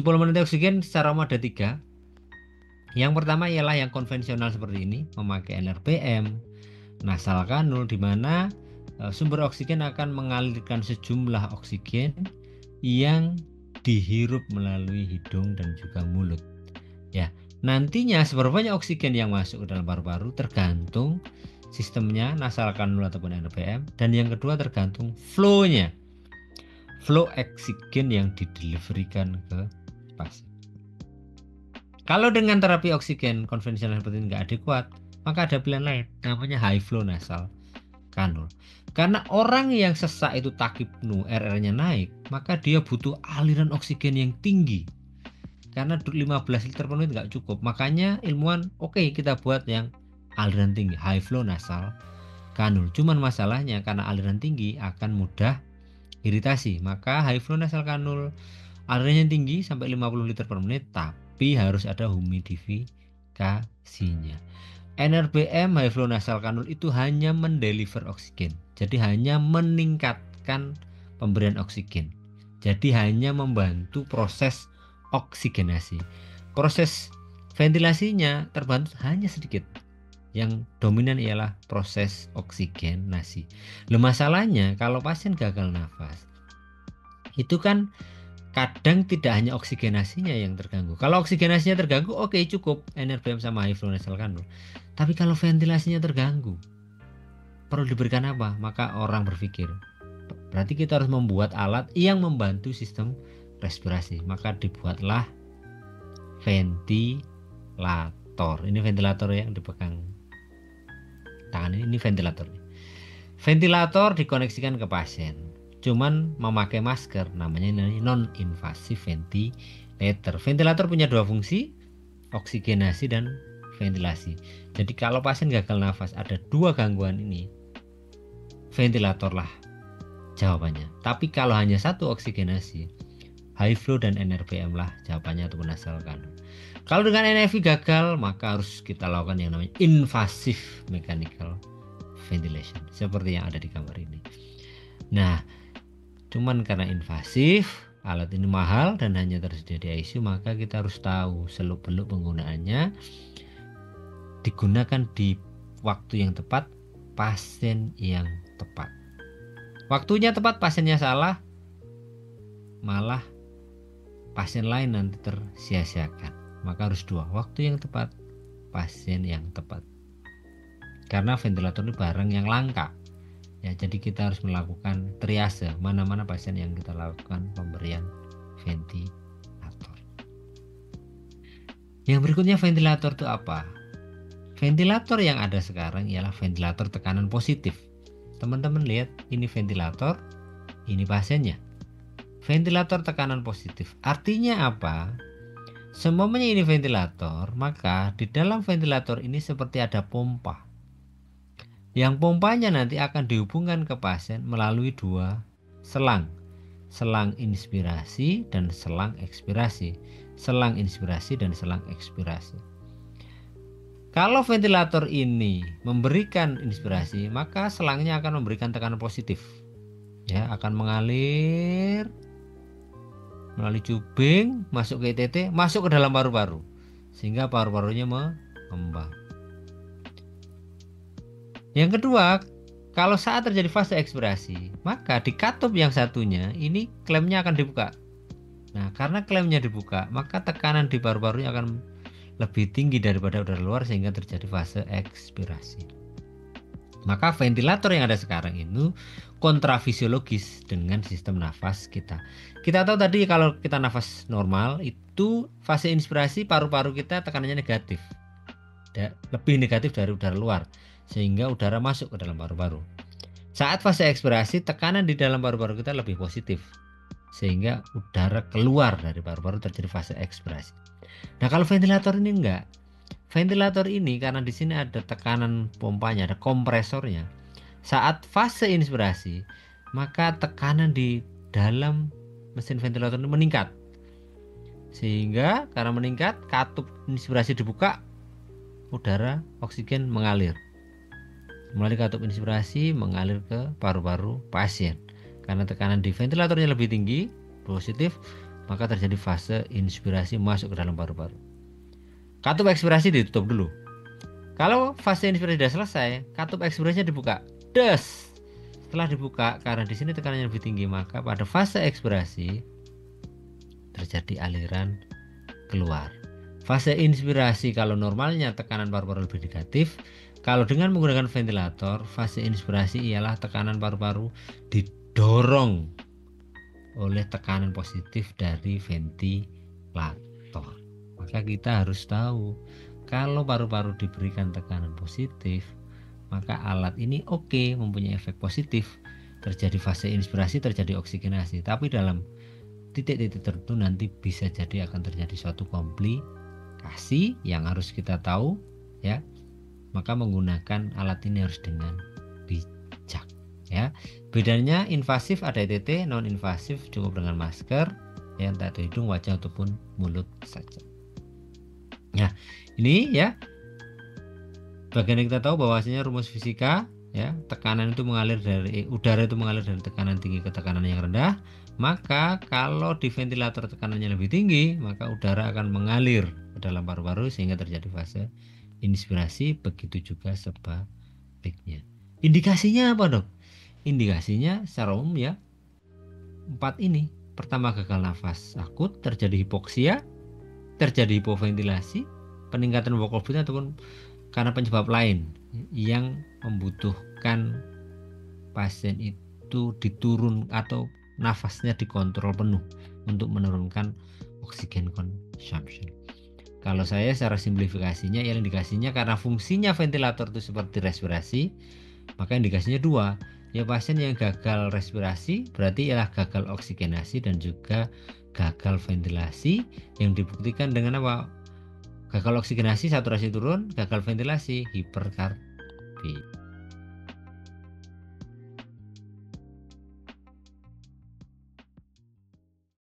Suplementasi oksigen secara umum ada 3. Yang pertama ialah yang konvensional seperti ini, memakai NRBM, nasal kanul, di mana sumber oksigen akan mengalirkan sejumlah oksigen yang dihirup melalui hidung dan juga mulut. Ya, nantinya seberapa banyak oksigen yang masuk ke dalam paru-paru tergantung sistemnya nasal kanul ataupun NRBM, dan yang kedua tergantung flow-nya. Flow oksigen yang dideliverikan ke pasien. Kalau dengan terapi oksigen konvensional seperti ini nggak adekuat, maka ada pilihan lain, namanya high flow nasal kanul. Karena orang yang sesak itu takipnu RR-nya naik, maka dia butuh aliran oksigen yang tinggi. Karena 15 liter per menit nggak cukup. Makanya ilmuwan oke, kita buat yang aliran tinggi, high flow nasal kanul. Cuman masalahnya karena aliran tinggi akan mudah iritasi. Maka high flow nasal kanul alirannya tinggi sampai 50 liter per menit, tapi harus ada humidifikasinya. NRBM high flow nasal kanul itu hanya mendeliver oksigen. Jadi hanya meningkatkan pemberian oksigen. Jadi hanya membantu proses oksigenasi. Proses ventilasinya terbantu hanya sedikit. Yang dominan ialah proses oksigenasi. Masalahnya kalau pasien gagal nafas, itu kan kadang tidak hanya oksigenasinya yang terganggu. Kalau oksigenasinya terganggu, oke, cukup NRBM sama high flow nasal kanul. Tapi kalau ventilasinya terganggu, perlu diberikan apa? Maka orang berpikir, berarti kita harus membuat alat yang membantu sistem respirasi. Maka dibuatlah ventilator. Ini ventilator yang dipegang tangan ini ventilator. Ventilator dikoneksikan ke pasien. Cuman memakai masker, namanya non-invasive ventilator. Ventilator punya 2 fungsi, oksigenasi dan ventilasi. Jadi kalau pasien gagal nafas ada 2 gangguan ini, ventilatorlah jawabannya. Tapi kalau hanya 1 oksigenasi, high flow dan NRBM lah jawabannya ataupun nasal kanul. Kalau dengan NIV gagal, maka harus kita lakukan yang namanya invasive mechanical ventilation, seperti yang ada di gambar ini. Nah, cuman karena invasif, alat ini mahal dan hanya tersedia di ICU, maka kita harus tahu seluk-beluk penggunaannya. Digunakan di waktu yang tepat, pasien yang tepat. Waktunya tepat, pasiennya salah, malah pasien lain nanti tersia-siakan. Maka harus 2, waktu yang tepat, pasien yang tepat. Karena ventilator ini barang yang langka. Ya, jadi kita harus melakukan triase, mana-mana pasien yang kita lakukan pemberian ventilator. Yang berikutnya, ventilator itu apa? Ventilator yang ada sekarang ialah ventilator tekanan positif. Teman-teman lihat, ini ventilator, ini pasiennya. Ventilator tekanan positif. Artinya apa? Semuanya ini ventilator, maka di dalam ventilator ini seperti ada pompa. Yang pompanya nanti akan dihubungkan ke pasien melalui 2 selang. Selang inspirasi dan selang ekspirasi. Selang inspirasi dan selang ekspirasi. Kalau ventilator ini memberikan inspirasi, maka selangnya akan memberikan tekanan positif. Ya, akan mengalir melalui cubing, masuk ke ITT, masuk ke dalam paru-paru, sehingga paru-parunya mengembang. Yang kedua, kalau saat terjadi fase ekspirasi, maka di katup yang satunya ini klemnya akan dibuka. Nah, karena klemnya dibuka, maka tekanan di paru-parunya akan lebih tinggi daripada udara luar, sehingga terjadi fase ekspirasi. Maka ventilator yang ada sekarang itu kontrafisiologis dengan sistem nafas kita. Kita tahu tadi kalau kita nafas normal itu fase inspirasi paru-paru kita tekanannya negatif, lebih negatif dari udara luar, sehingga udara masuk ke dalam paru-paru. Saat fase ekspirasi tekanan di dalam paru-paru kita lebih positif, sehingga udara keluar dari paru-paru, terjadi fase ekspirasi. Nah, kalau ventilator ini enggak. Ventilator ini karena di sini ada tekanan pompanya, ada kompresornya. Saat fase inspirasi, maka tekanan di dalam mesin ventilator ini meningkat. Sehingga karena meningkat, katup inspirasi dibuka, udara oksigen mengalir. Melalui katup inspirasi mengalir ke paru-paru pasien. Karena tekanan di ventilatornya lebih tinggi, positif, maka terjadi fase inspirasi masuk ke dalam paru-paru. Katup ekspirasi ditutup dulu. Kalau fase inspirasi sudah selesai, katup ekspirasinya dibuka. Des. Setelah dibuka, karena di sini tekanannya lebih tinggi, maka pada fase ekspirasi terjadi aliran keluar. Fase inspirasi kalau normalnya tekanan paru-paru lebih negatif, kalau dengan menggunakan ventilator, fase inspirasi ialah tekanan paru-paru didorong oleh tekanan positif dari ventilator. Maka kita harus tahu kalau paru-paru diberikan tekanan positif, maka alat ini oke, mempunyai efek positif. Terjadi fase inspirasi, terjadi oksigenasi, tapi dalam titik-titik tertentu nanti bisa jadi akan terjadi suatu komplikasi yang harus kita tahu ya. Maka menggunakan alat ini harus dengan bijak ya. Bedanya invasif ada ETT, non invasif cukup dengan masker ya, entah itu hidung, wajah ataupun mulut saja. Nah, ini ya bagian yang kita tahu bahwasanya rumus fisika ya, tekanan itu mengalir dari udara itu mengalir dari tekanan tinggi ke tekanan yang rendah. Maka kalau di ventilator tekanannya lebih tinggi, maka udara akan mengalir ke dalam paru-paru sehingga terjadi fase inspirasi. Begitu juga sebaliknya. Indikasinya apa dok? Indikasinya secara umum ya 4 ini. Pertama, gagal nafas akut, terjadi hipoksia, terjadi hipoventilasi, peningkatan vokal breath ataupun karena penyebab lain yang membutuhkan pasien itu diturun atau nafasnya dikontrol penuh untuk menurunkan oksigen consumption. Kalau saya secara simplifikasinya ya, indikasinya karena fungsinya ventilator itu seperti respirasi, maka indikasinya 2. Ya, pasien yang gagal respirasi berarti ialah gagal oksigenasi dan juga gagal ventilasi yang dibuktikan dengan apa? Gagal oksigenasi saturasi turun, gagal ventilasi hiperkarbia.